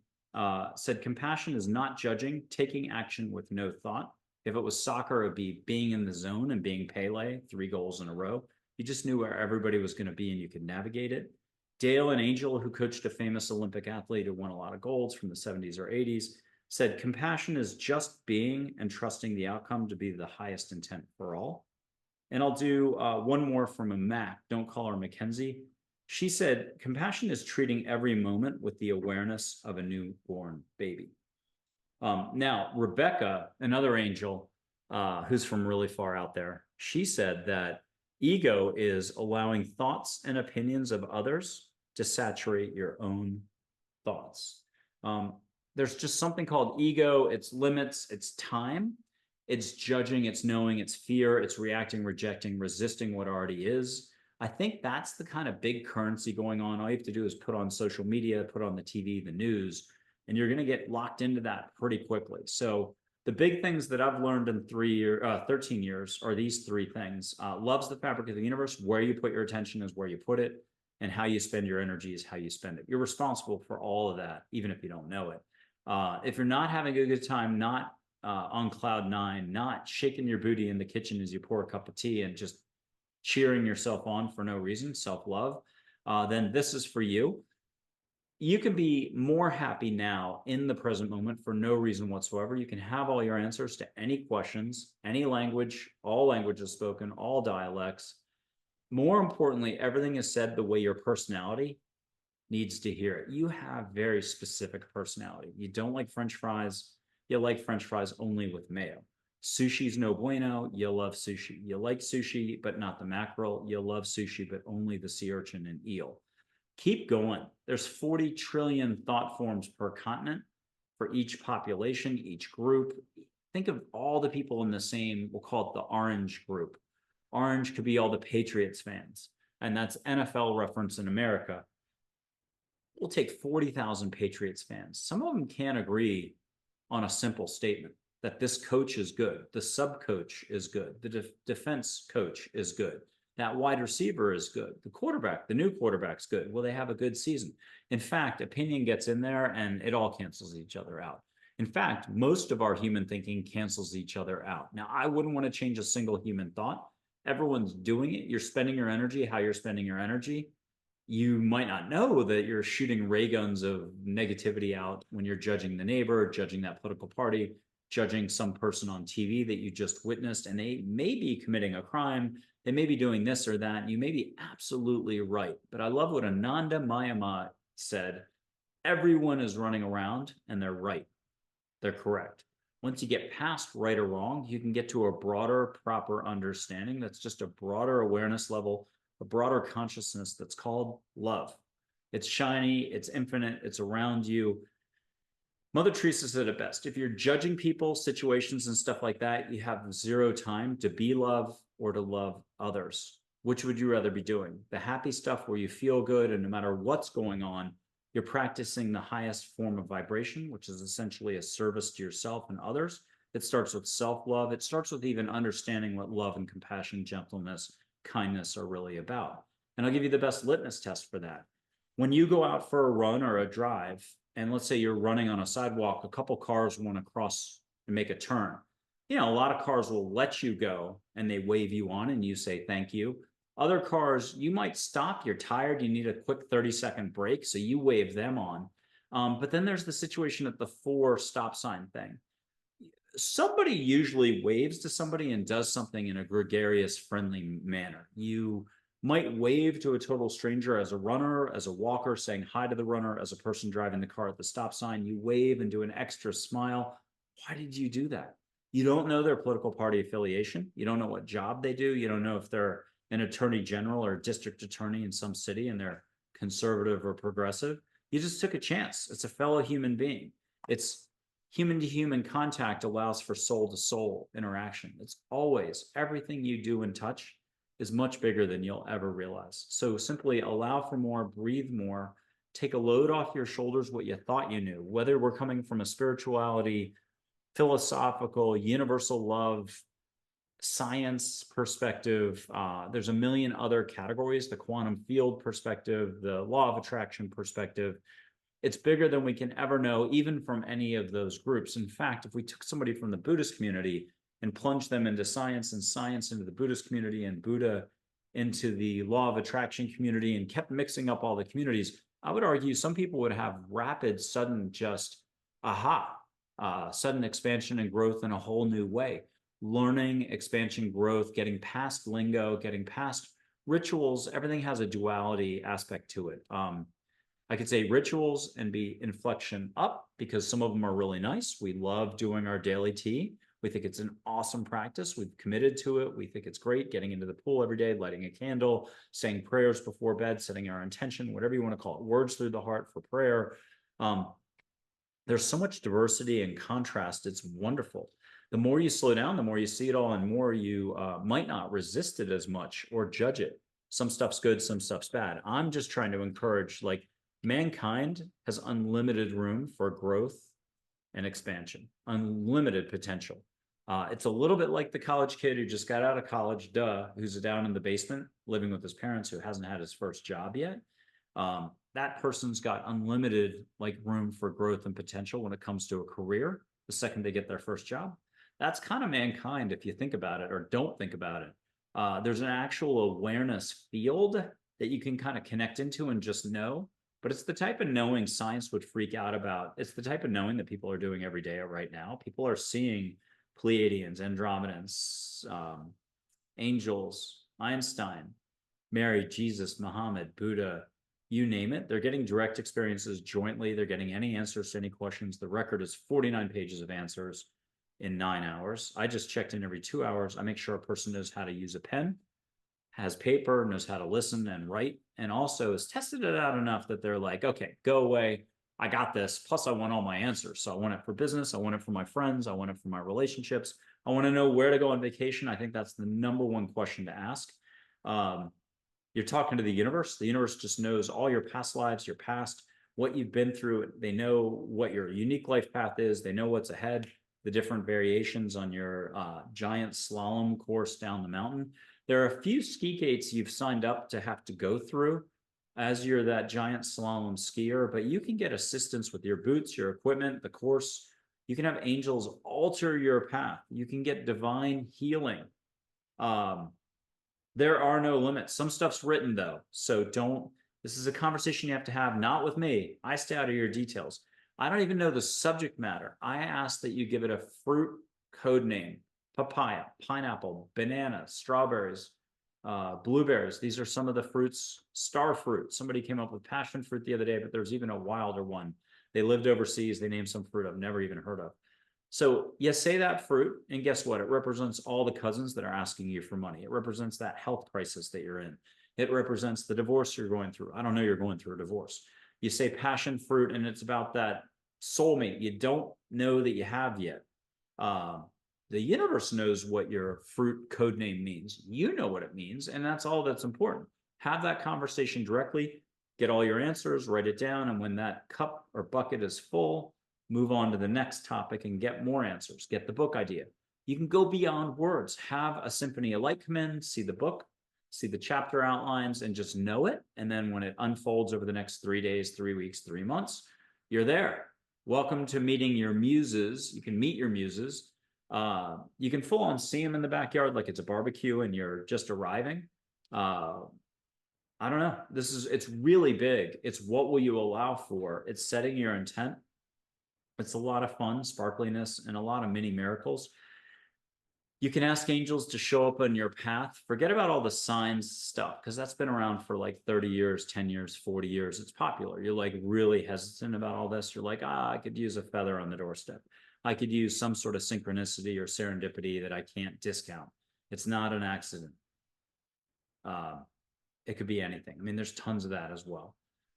said, compassion is not judging, taking action with no thought. If it was soccer, it would be being in the zone and being Pele, 3 goals in a row. You just knew where everybody was going to be and you could navigate it. Dale, an angel who coached a famous Olympic athlete who won a lot of golds from the 70s or 80s, said, compassion is just being and trusting the outcome to be the highest intent for all. And I'll do one more from a Mac. Don't call her Mackenzie. She said, compassion is treating every moment with the awareness of a newborn baby. Now, Rebecca, another angel who's from really far out there, she said that ego is allowing thoughts and opinions of others to saturate your own thoughts. There's just something called ego, its limits, its time. It's judging, it's knowing, it's fear, it's reacting, rejecting, resisting what already is. I think that's the kind of big currency going on. All you have to do is put on social media, put on the TV, the news, and you're going to get locked into that pretty quickly. So the big things that I've learned in 13 years are these 3 things. Love's the fabric of the universe. Where you put your attention is where you put it, and how you spend your energy is how you spend it. You're responsible for all of that, even if you don't know it. If you're not having a good time, not on cloud 9, not shaking your booty in the kitchen as you pour a cup of tea and just cheering yourself on for no reason, self-love, then this is for you. You can be more happy now in the present moment for no reason whatsoever. You can have all your answers to any questions, any language, all languages spoken, all dialects. More importantly, everything is said the way your personality needs to hear it. You have very specific personality. You don't like French fries. You like French fries only with mayo. Sushi's no bueno. You love sushi. You like sushi, but not the mackerel. You love sushi, but only the sea urchin and eel. Keep going. There's 40 trillion thought forms per continent for each population, each group. Think of all the people in the same, we'll call it the orange group. Orange could be all the Patriots fans, and that's NFL reference in America. We'll take 40,000 Patriots fans. Some of them can't agree on a simple statement that this coach is good, the sub coach is good, the defense coach is good, that wide receiver is good, the quarterback, the new quarterback's good. Will they have a good season? In fact, opinion gets in there and it all cancels each other out. In fact, most of our human thinking cancels each other out. Now, I wouldn't want to change a single human thought. Everyone's doing it. You're spending your energy how you're spending your energy. You might not know that you're shooting ray guns of negativity out when you're judging the neighbor, judging that political party, judging some person on TV that you just witnessed, and they may be committing a crime. They may be doing this or that. And you may be absolutely right. But I love what Ananda Mayama said. Everyone is running around and they're right. They're correct. Once you get past right or wrong, you can get to a broader, proper understanding. That's just a broader awareness level, a broader consciousness that's called love. It's shiny, it's infinite, it's around you. Mother Teresa said it best. If you're judging people, situations, and stuff like that, you have 0 time to be love or to love others. Which would you rather be doing? The happy stuff where you feel good and no matter what's going on, you're practicing the highest form of vibration, which is essentially a service to yourself and others. It starts with self-love. It starts with even understanding what love and compassion, gentleness, kindness are really about. And I'll give you the best litmus test for that. When you go out for a run or a drive, and let's say you're running on a sidewalk, a couple cars want to cross and make a turn. A lot of cars will let you go and they wave you on and you say thank you. Other cars, you might stop, you're tired, you need a quick 30-second break, so you wave them on. But then there's the situation at the 4 stop sign thing. Somebody usually waves to somebody and does something in a gregarious, friendly manner. You might wave to a total stranger as a runner, as a walker, saying hi to the runner, as a person driving the car at the stop sign. You wave and do an extra smile. Why did you do that? You don't know their political party affiliation. You don't know what job they do. You don't know if they're an attorney general or a district attorney in some city and they're conservative or progressive. You just took a chance. It's a fellow human being. It's human to human contact allows for soul to soul interaction. It's always everything you do and touch is much bigger than you'll ever realize. So simply allow for more, breathe more, take a load off your shoulders, what you thought you knew, whether we're coming from a spirituality, philosophical, universal love, science perspective. There's a million other categories, the quantum field perspective, the law of attraction perspective. It's bigger than we can ever know, even from any of those groups. In fact, if we took somebody from the Buddhist community and plunged them into science and science into the Buddhist community and Buddha into the law of attraction community and kept mixing up all the communities, I would argue some people would have rapid, sudden, just sudden expansion and growth in a whole new way. Learning, expansion, growth, getting past lingo, getting past rituals, everything has a duality aspect to it. I could say rituals and be inflection up because some of them are really nice. We love doing our daily tea. We think it's an awesome practice. We've committed to it. We think it's great getting into the pool every day, lighting a candle, saying prayers before bed, setting our intention, whatever you want to call it, words through the heart for prayer. There's so much diversity and contrast. It's wonderful. The more you slow down, the more you see it all, and more you might not resist it as much or judge it. Some stuff's good, some stuff's bad. I'm just trying to encourage, like, mankind has unlimited room for growth and expansion, unlimited potential. It's a little bit like the college kid who just got out of college, who's down in the basement living with his parents, who hasn't had his first job yet. That person's got unlimited room for growth and potential when it comes to a career the second they get their first job. That's kind of mankind if you think about it or don't think about it. There's an actual awareness field that you can kind of connect into and just know. But it's the type of knowing science would freak out about. It's the type of knowing that people are doing every day right now. People are seeing Pleiadians, Andromedans, angels, Einstein, Mary, Jesus, Muhammad, Buddha, you name it. They're getting direct experiences jointly. They're getting any answers to any questions. The record is 49 pages of answers in 9 hours. I just checked in every 2 hours. I make sure a person knows how to use a pen, has paper, knows how to listen and write, and also has tested it out enough that they're like, okay, go away. I got this. Plus, I want all my answers. So I want it for business. I want it for my friends. I want it for my relationships. I want to know where to go on vacation. I think that's the number one question to ask. You're talking to the universe. The universe just knows all your past lives, your past, what you've been through. They know what your unique life path is. They know what's ahead, the different variations on your giant slalom course down the mountain. There are a few ski gates you've signed up to have to go through as you're that giant slalom skier, but you can get assistance with your boots, your equipment, the course. You can have angels alter your path. You can get divine healing. There are no limits. Some stuff's written though, so this is a conversation you have to have, not with me. I stay out of your details. I don't even know the subject matter. I ask that you give it a fruit code name. Papaya, pineapple, banana, strawberries, blueberries. These are some of the fruits. Star fruit. Somebody came up with passion fruit the other day, but there's even a wilder one. They lived overseas. They named some fruit I've never even heard of. So you say that fruit, and guess what? It represents all the cousins that are asking you for money. It represents that health crisis that you're in. It represents the divorce you're going through. I don't know you're going through a divorce. You say passion fruit, and it's about that soulmate you don't know that you have yet. The universe knows what your fruit code name means. You know what it means, and that's all that's important. Have that conversation directly, get all your answers, write it down, and when that cup or bucket is full, move on to the next topic and get more answers. Get the book idea. You can go beyond words. Have a symphony of light come in, see the book, see the chapter outlines, and just know it. And then when it unfolds over the next 3 days, 3 weeks, 3 months, you're there. Welcome to meeting your muses. You can meet your muses. You can full on see them in the backyard like it's a barbecue and you're just arriving. Uh, I don't know. It's really big. It's what will you allow for? It's setting your intent. It's a lot of fun, sparkliness, and a lot of mini miracles. You can ask angels to show up on your path. Forget about all the signs stuff because that's been around for like 30 years, 10 years, 40 years. It's popular. You're like really hesitant about all this. You're like, I could use a feather on the doorstep. I could use some sort of synchronicity or serendipity that I can't discount. It's not an accident. Uh, it could be anything. I mean, there's tons of that as well.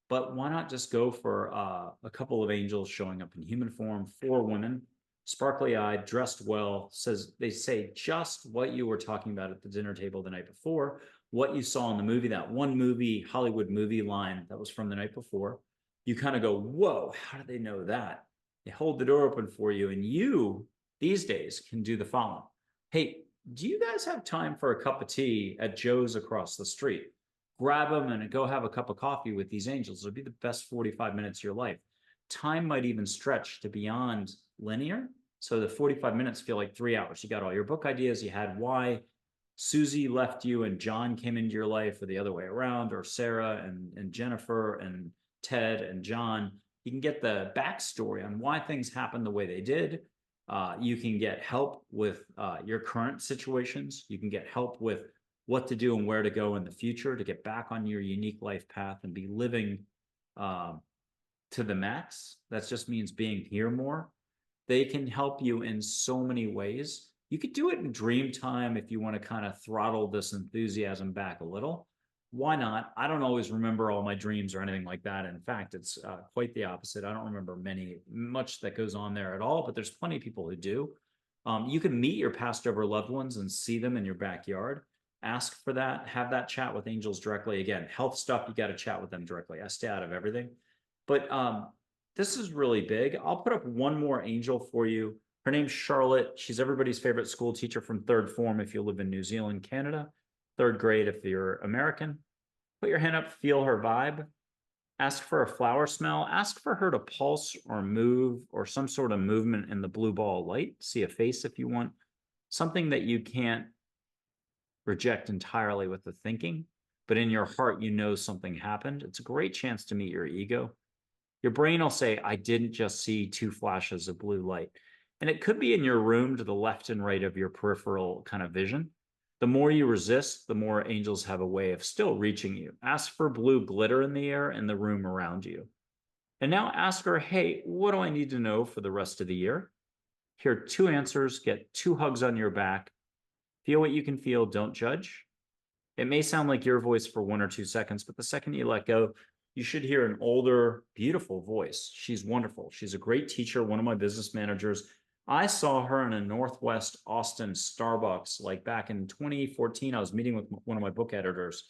But why not just go for a couple of angels showing up in human form, 4 women, sparkly eyed, dressed well, says they say just what you were talking about at the dinner table the night before, what you saw in the movie, that one movie, Hollywood movie line that was from the night before. You kind of go, whoa, how do they know that? They hold the door open for you, and you these days can do the following. Hey, do you guys have time for a cup of tea at Joe's across the street? Grab them and go have a cup of coffee with these angels. It'll be the best 45 minutes of your life. Time might even stretch to beyond linear. So the 45 minutes feel like 3 hours. You got all your book ideas. You had why Susie left you and John came into your life, or the other way around, or Sarah and Jennifer and Ted and John. You can get the backstory on why things happened the way they did. You can get help with your current situations. You can get help with what to do and where to go in the future to get back on your unique life path and be living to the max. That just means being here more. They can help you in so many ways. You could do it in dream time if you want to kind of throttle this enthusiasm back a little. Why not? I don't always remember all my dreams or anything like that. In fact, it's quite the opposite. I don't remember much that goes on there at all, but there's plenty of people who do. You can meet your passed over loved ones and see them in your backyard. Ask for that. Have that chat with angels directly. Again, health stuff, you got to chat with them directly. I stay out of everything. But this is really big. I'll put up one more angel for you. Her name's Charlotte. She's everybody's favorite school teacher from third form if you live in New Zealand, Canada. Third grade if you're American. Put your hand up, feel her vibe. Ask for a flower smell. Ask for her to pulse or move or some sort of movement in the blue ball of light. See a face if you want. Something that you can't reject entirely with the thinking, but in your heart, you know something happened. It's a great chance to meet your ego. Your brain will say, I didn't just see 2 flashes of blue light. And it could be in your room to the left and right of your peripheral kind of vision. The more you resist, the more angels have a way of still reaching you. Ask for blue glitter in the air in the room around you. And now ask her, hey, what do I need to know for the rest of the year? Hear 2 answers, get 2 hugs on your back. Feel what you can feel, don't judge. It may sound like your voice for 1 or 2 seconds, but the second you let go, you should hear an older, beautiful voice. She's wonderful. She's a great teacher, one of my business managers. I saw her in a Northwest Austin Starbucks, like back in 2014. I was meeting with one of my book editors,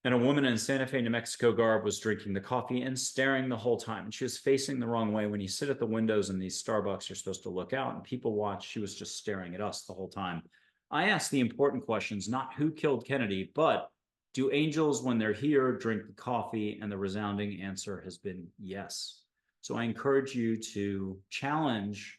and a woman in Santa Fe, New Mexico garb was drinking the coffee and staring the whole time. And she was facing the wrong way. When you sit at the windows in these Starbucks, you're supposed to look out and people watch. She was just staring at us the whole time. I asked the important questions, not who killed Kennedy, but do angels, when they're here, drink the coffee? And the resounding answer has been yes. So I encourage you to challenge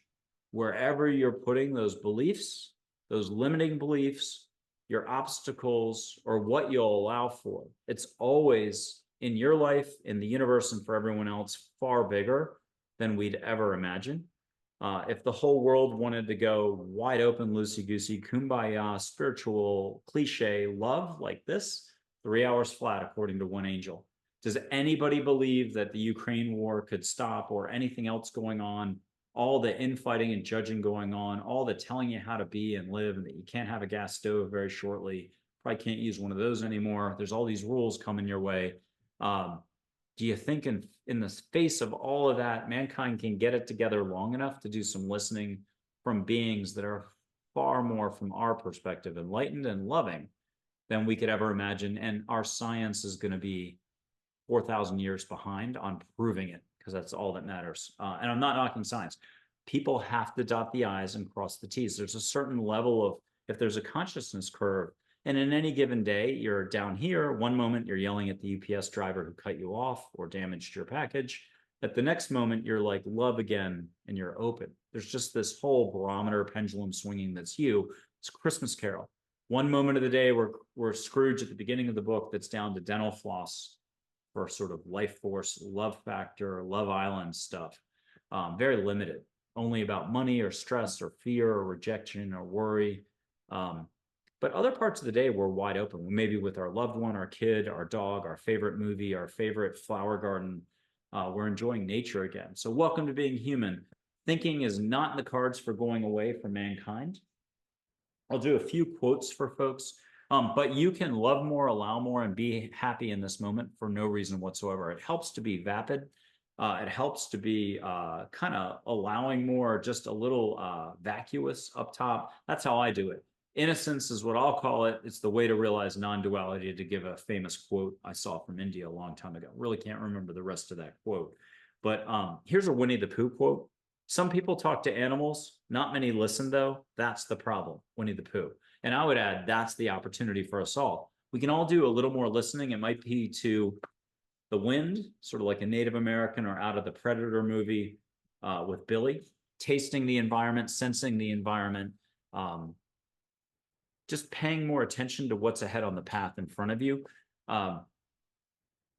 wherever you're putting those beliefs, those limiting beliefs, your obstacles, or what you'll allow for. It's always in your life, in the universe, and for everyone else, far bigger than we'd ever imagine. If the whole world wanted to go wide open, loosey-goosey, kumbaya, spiritual, cliche love like this, 3 hours flat, according to one angel. Does anybody believe that the Ukraine war could stop, or anything else going on, all the infighting and judging going on, all the telling you how to be and live, and that you can't have a gas stove very shortly, probably can't use one of those anymore. There's all these rules coming your way. Do you think in the face of all of that, mankind can get it together long enough to do some listening from beings that are far more, from our perspective, enlightened and loving than we could ever imagine? And our science is going to be 4,000 years behind on proving it, because that's all that matters. And I'm not knocking science. People have to dot the I's and cross the T's. There's a certain level of, if there's a consciousness curve, and in any given day, you're down here. One moment, you're yelling at the UPS driver who cut you off or damaged your package. At the next moment, you're like, love again, and you're open. There's just this whole barometer pendulum swinging that's you. It's a Christmas Carol. One moment of the day where Scrooge at the beginning of the book that's down to dental floss for sort of life force, love factor, Love Island stuff. Very limited, only about money or stress or fear or rejection or worry. But other parts of the day we're wide open, maybe with our loved one, our kid, our dog, our favorite movie, our favorite flower garden. We're enjoying nature again. So welcome to being human. Thinking is not in the cards for going away from mankind. I'll do a few quotes for folks, but you can love more, allow more, and be happy in this moment for no reason whatsoever. It helps to be vapid. It helps to be kind of allowing more, just a little vacuous up top. That's how I do it. Innocence is what I'll call it. It's the way to realize non-duality, to give a famous quote I saw from India a long time ago. Really can't remember the rest of that quote. But here's a Winnie the Pooh quote. Some people talk to animals, not many listen, though. That's the problem, Winnie the Pooh. And I would add, that's the opportunity for us all. We can all do a little more listening. It might be to the wind, sort of like a Native American, or out of the Predator movie with Billy, tasting the environment, sensing the environment, just paying more attention to what's ahead on the path in front of you.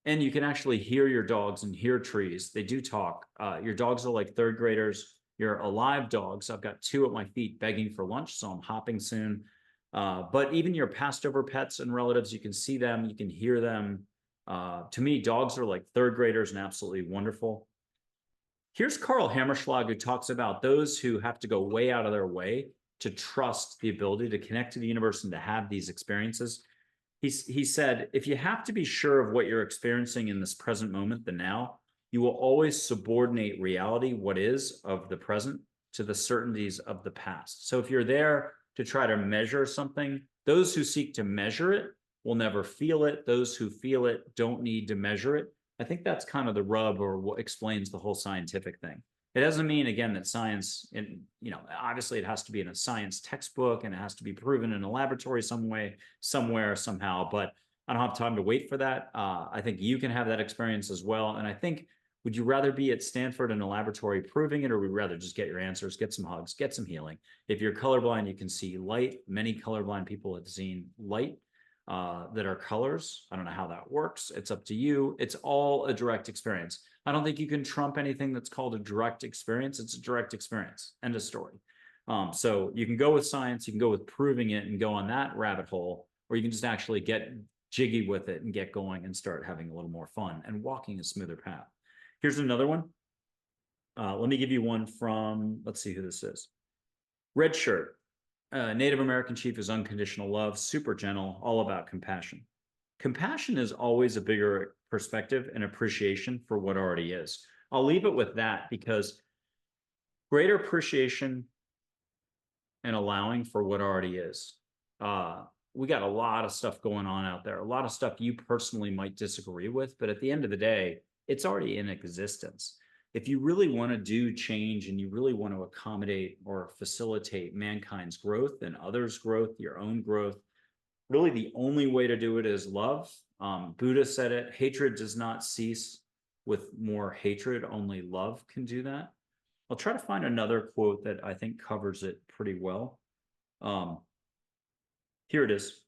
And you can actually hear your dogs and hear trees. They do talk. Your dogs are like third graders. You're alive dogs. I've got 2 at my feet begging for lunch, so I'm hopping soon. But even your passed over pets and relatives, you can see them, you can hear them. To me, dogs are like third graders and absolutely wonderful. Here's Karl Hammerschlag, who talks about those who have to go way out of their way to trust the ability to connect to the universe and to have these experiences. He said, if you have to be sure of what you're experiencing in this present moment, the now, you will always subordinate reality, what is, of the present, to the certainties of the past. So if you're there to try to measure something, those who seek to measure it will never feel it. Those who feel it don't need to measure it. I think that's kind of the rub, or what explains the whole scientific thing. It doesn't mean, again, that science, obviously it has to be in a science textbook and it has to be proven in a laboratory some way, somewhere, somehow, but I don't have time to wait for that. I think you can have that experience as well. And I think, would you rather be at Stanford in a laboratory proving it, or would you rather just get your answers, get some hugs, get some healing? If you're colorblind, you can see light. Many colorblind people have seen light that are colors. I don't know how that works. It's up to you. It's all a direct experience. I don't think you can trump anything that's called a direct experience. It's a direct experience. End of story. So you can go with science, you can go with proving it and go on that rabbit hole, or you can just actually get jiggy with it and get going and start having a little more fun and walking a smoother path. Here's another one. Let me give you one from, let's see who this is. Red Shirt. Native American chief is unconditional love, super gentle, all about compassion. Compassion is always a bigger perspective and appreciation for what already is. I'll leave it with that, because greater appreciation and allowing for what already is. We got a lot of stuff going on out there, a lot of stuff you personally might disagree with, but at the end of the day, it's already in existence. If you really want to do change and you really want to accommodate or facilitate mankind's growth and others' growth, your own growth, really the only way to do it is love. Buddha said it, hatred does not cease with more hatred, only love can do that. I'll try to find another quote that I think covers it pretty well. Here it is.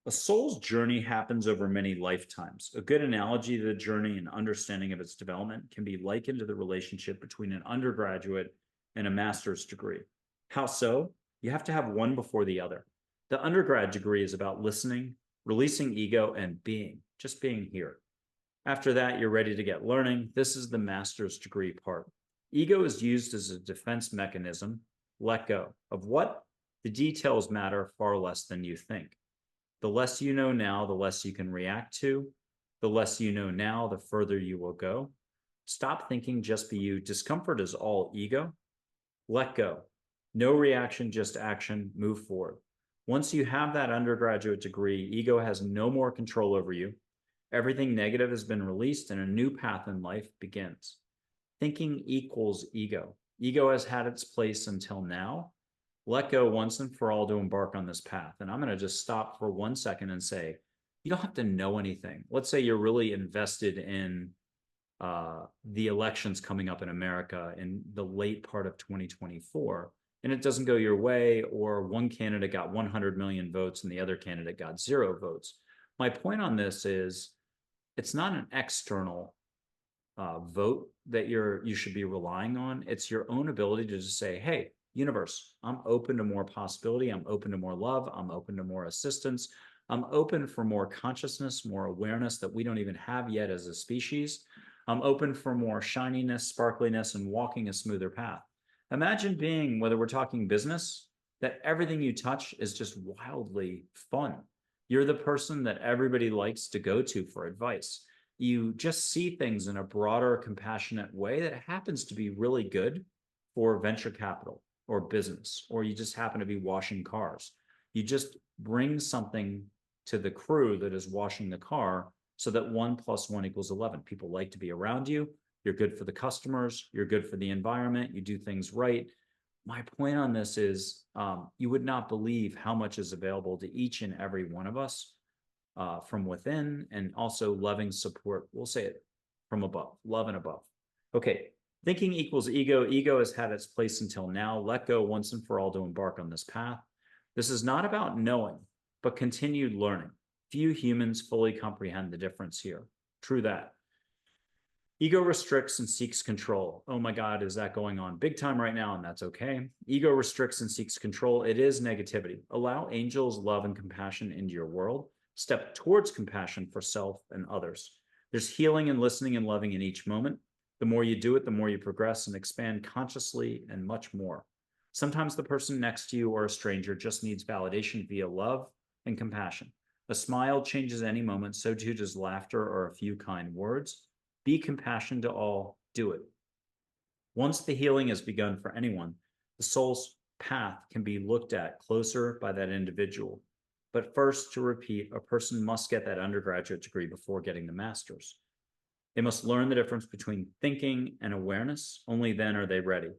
A soul's journey happens over many lifetimes. A good analogy to the journey and understanding of its development can be likened to the relationship between an undergraduate and a master's degree. How so? You have to have one before the other. The undergrad degree is about listening, releasing ego, and being, just being here. After that, you're ready to get learning. This is the master's degree part. Ego is used as a defense mechanism. Let go. Of what? The details matter far less than you think. The less you know now, the less you can react to. The less you know now, the further you will go. Stop thinking, just be you. Discomfort is all ego. Let go. No reaction, just action. Move forward. Once you have that undergraduate degree, ego has no more control over you. Everything negative has been released and a new path in life begins. Thinking equals ego. Ego has had its place until now. Let go once and for all to embark on this path. And I'm going to just stop for 1 second and say, you don't have to know anything. Let's say you're really invested in the elections coming up in America in the late part of 2024, and it doesn't go your way, or one candidate got 100 million votes and the other candidate got 0 votes. My point on this is it's not an external vote that you should be relying on. It's your own ability to just say, hey, universe, I'm open to more possibility. I'm open to more love. I'm open to more assistance. I'm open for more consciousness, more awareness that we don't even have yet as a species. I'm open for more shininess, sparkliness, and walking a smoother path. Imagine being, whether we're talking business, that everything you touch is just wildly fun. You're the person that everybody likes to go to for advice. You just see things in a broader, compassionate way that happens to be really good for venture capital or business, or you just happen to be washing cars. You just bring something to the crew that is washing the car so that 1 + 1 = 11. People like to be around you. You're good for the customers. You're good for the environment. You do things right. My point on this is you would not believe how much is available to each and every one of us from within, and also loving support. We'll say it from above, love and above. Okay, thinking equals ego. Ego has had its place until now. Let go once and for all to embark on this path. This is not about knowing, but continued learning. Few humans fully comprehend the difference here. True that. Ego restricts and seeks control. Oh my God, is that going on big time right now? And that's okay. Ego restricts and seeks control. It is negativity. Allow angels, love, and compassion into your world. Step towards compassion for self and others. There's healing and listening and loving in each moment. The more you do it, the more you progress and expand consciously and much more. Sometimes the person next to you or a stranger just needs validation via love and compassion. A smile changes any moment, so too does laughter or a few kind words. Be compassionate to all, do it. Once the healing has begun for anyone, the soul's path can be looked at closer by that individual. But first, to repeat, a person must get that undergraduate degree before getting the master's. They must learn the difference between thinking and awareness. Only then are they ready.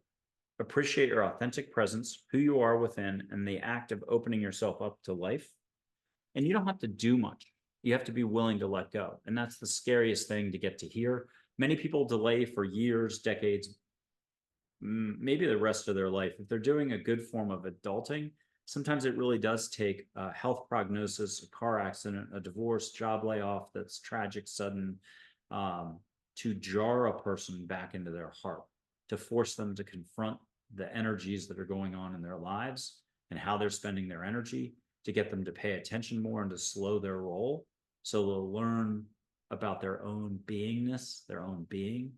Appreciate your authentic presence, who you are within, and the act of opening yourself up to life. And you don't have to do much. You have to be willing to let go. And that's the scariest thing to get to hear. Many people delay for years, decades, maybe the rest of their life. If they're doing a good form of adulting, sometimes it really does take a health prognosis, a car accident, a divorce, job layoff that's tragic, sudden, to jar a person back into their heart, to force them to confront the energies that are going on in their lives and how they're spending their energy, to get them to pay attention more and to slow their roll so they'll learn about their own beingness, their own being,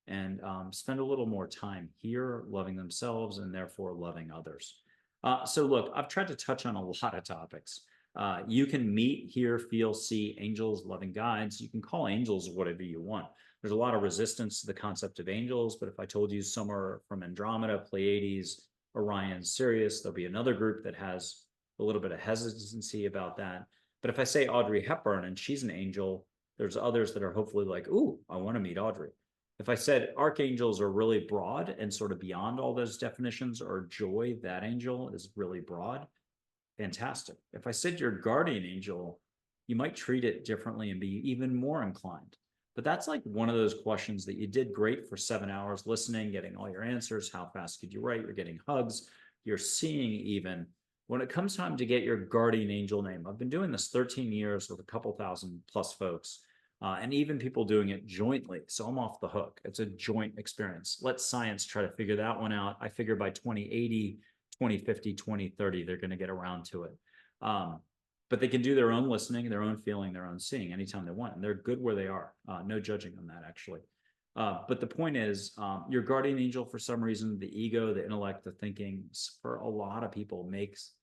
and spend a little more time here loving themselves and therefore loving others. So look, I've tried to touch on a lot of topics. You can meet, hear, feel, see angels, loving guides. You can call angels whatever you want. There's a lot of resistance to the concept of angels, but if I told you some are from Andromeda, Pleiades, Orion, Sirius, there'll be another group that has a little bit of hesitancy about that. But if I say Audrey Hepburn and she's an angel, there's others that are hopefully like, ooh, I want to meet Audrey. If I said archangels are really broad and sort of beyond all those definitions, or joy, that angel is really broad, fantastic. If I said your guardian angel, you might treat it differently and be even more inclined. But that's like one of those questions that you did great for 7 hours listening, getting all your answers. How fast could you write? You're getting hugs. You're seeing even. When it comes time to get your guardian angel name, I've been doing this 13 years with a couple thousand plus folks, and even people doing it jointly. So I'm off the hook. It's a joint experience. Let science try to figure that one out. I figure by 2080, 2050, 2030, they're going to get around to it. But they can do their own listening, their own feeling, their own seeing anytime they want. And they're good where they are. No judging on that, actually. But the point is, your guardian angel, for some reason, the ego, the intellect, the thinking, for a lot of people makes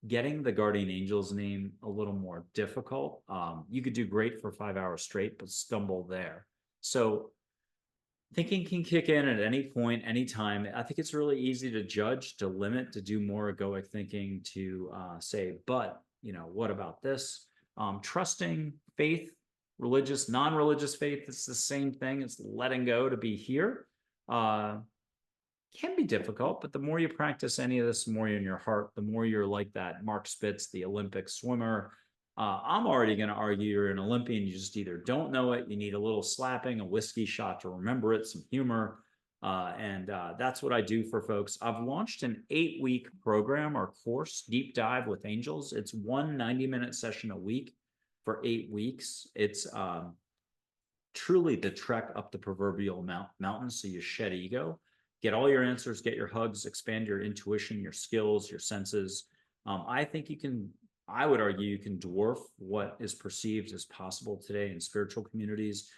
getting the guardian angel's name a little more difficult. You could do great for 5 hours straight, but stumble there. So thinking can kick in at any point, anytime. I think it's really easy to judge, to limit, to do more egoic thinking, to say, but, what about this? Trusting, faith, religious, non-religious faith, it's the same thing. It's letting go to be here. Can be difficult, but the more you practice any of this, the more you're in your heart, the more you're like that Mark Spitz, the Olympic swimmer. I'm already going to argue you're an Olympian. You just either don't know it, you need a little slapping, a whiskey shot to remember it, some humor. And that's what I do for folks. I've launched an 8-week program or course, Deep Dive with Angels. It's one 90-minute session a week for 8 weeks. It's truly the trek up the proverbial mountain. So you shed ego, get all your answers, get your hugs, expand your intuition, your skills, your senses. I think you can, I would argue you can dwarf what is perceived as possible today in spiritual communities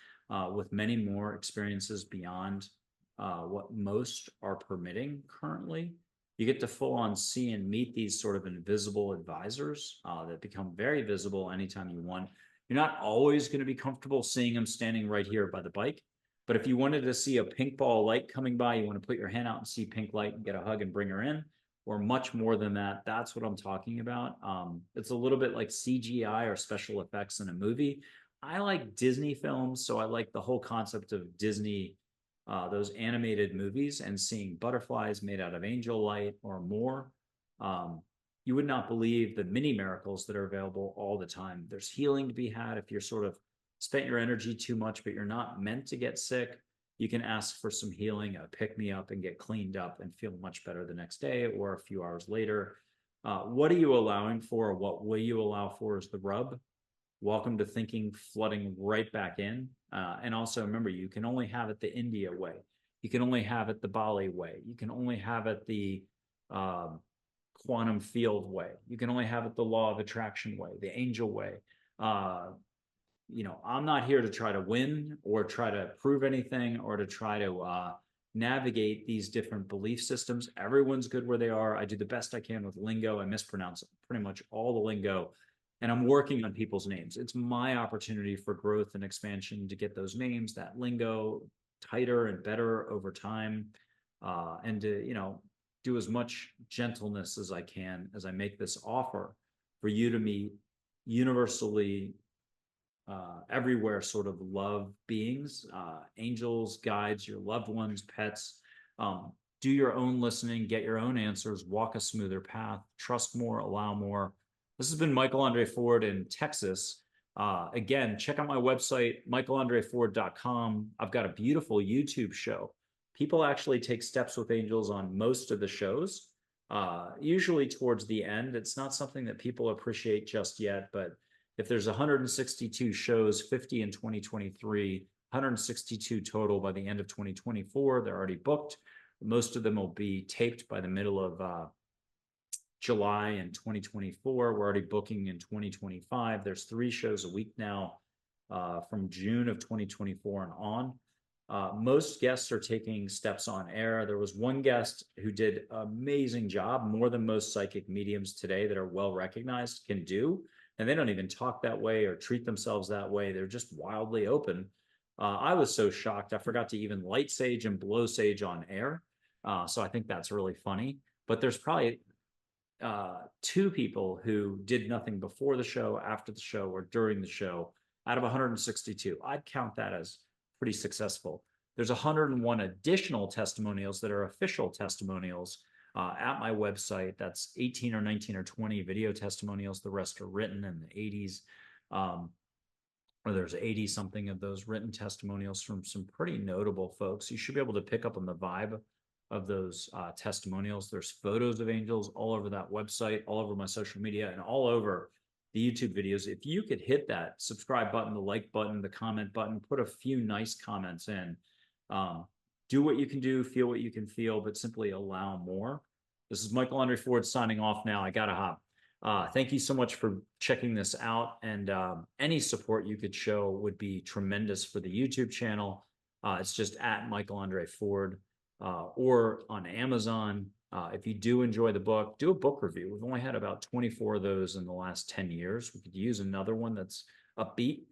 with many more experiences beyond what most are permitting currently. You get to full on see and meet these sort of invisible advisors that become very visible anytime you want. You're not always going to be comfortable seeing them standing right here by the bike. But if you wanted to see a pink ball of light coming by, you want to put your hand out and see pink light and get a hug and bring her in, or much more than that. That's what I'm talking about. It's a little bit like CGI or special effects in a movie. I like Disney films, so I like the whole concept of Disney, those animated movies, and seeing butterflies made out of angel light or more. You would not believe the mini miracles that are available all the time. There's healing to be had if you're sort of spent your energy too much, but you're not meant to get sick. You can ask for some healing, pick me up, and get cleaned up and feel much better the next day or a few hours later. What are you allowing for? What will you allow for is the rub. Welcome to thinking flooding right back in. And also remember, you can only have it the India way. You can only have it the Bali way. You can only have it the quantum field way. You can only have it the law of attraction way, the angel way. I'm not here to try to win or try to prove anything or to try to navigate these different belief systems. Everyone's good where they are. I do the best I can with lingo. I mispronounce pretty much all the lingo, and I'm working on people's names. It's my opportunity for growth and expansion to get those names, that lingo, tighter and better over time, and to do as much gentleness as I can as I make this offer for you to meet universally everywhere sort of love beings, angels, guides, your loved ones, pets. Do your own listening, get your own answers, walk a smoother path, trust more, allow more. This has been Michael Andre Ford in Texas. Again, check out my website, michaelandreford.com. I've got a beautiful YouTube show. People actually take steps with angels on most of the shows, usually towards the end. It's not something that people appreciate just yet, but if there's 162 shows, 50 in 2023, 162 total by the end of 2024, they're already booked. Most of them will be taped by the middle of July in 2024. We're already booking in 2025. There's 3 shows a week now from June of 2024 and on. Most guests are taking steps on air. There was one guest who did an amazing job, more than most psychic mediums today that are well recognized can do. And they don't even talk that way or treat themselves that way. They're just wildly open. I was so shocked. I forgot to even light sage and blow sage on air. So I think that's really funny. But there's probably 2 people who did nothing before the show, after the show, or during the show out of 162. I'd count that as pretty successful. There's 101 additional testimonials that are official testimonials at my website. That's 18 or 19 or 20 video testimonials. The rest are written in the 80s. Or there's 80 something of those written testimonials from some pretty notable folks. You should be able to pick up on the vibe of those testimonials. There's photos of angels all over that website, all over my social media, and all over the YouTube videos. If you could hit that subscribe button, the like button, the comment button, put a few nice comments in. Do what you can do, feel what you can feel, but simply allow more. This is Michael Andre Ford signing off now. I gotta hop. Thank you so much for checking this out, and any support you could show would be tremendous for the YouTube channel. It's just at Michael Andre Ford or on Amazon. If you do enjoy the book, do a book review. We've only had about 24 of those in the last 10 years. We could use another one that's upbeat.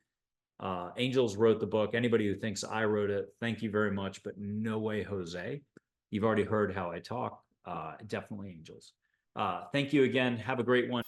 Angels wrote the book. Anybody who thinks I wrote it, thank you very much, but no way, Jose. You've already heard how I talk. Definitely angels. Thank you again. Have a great one.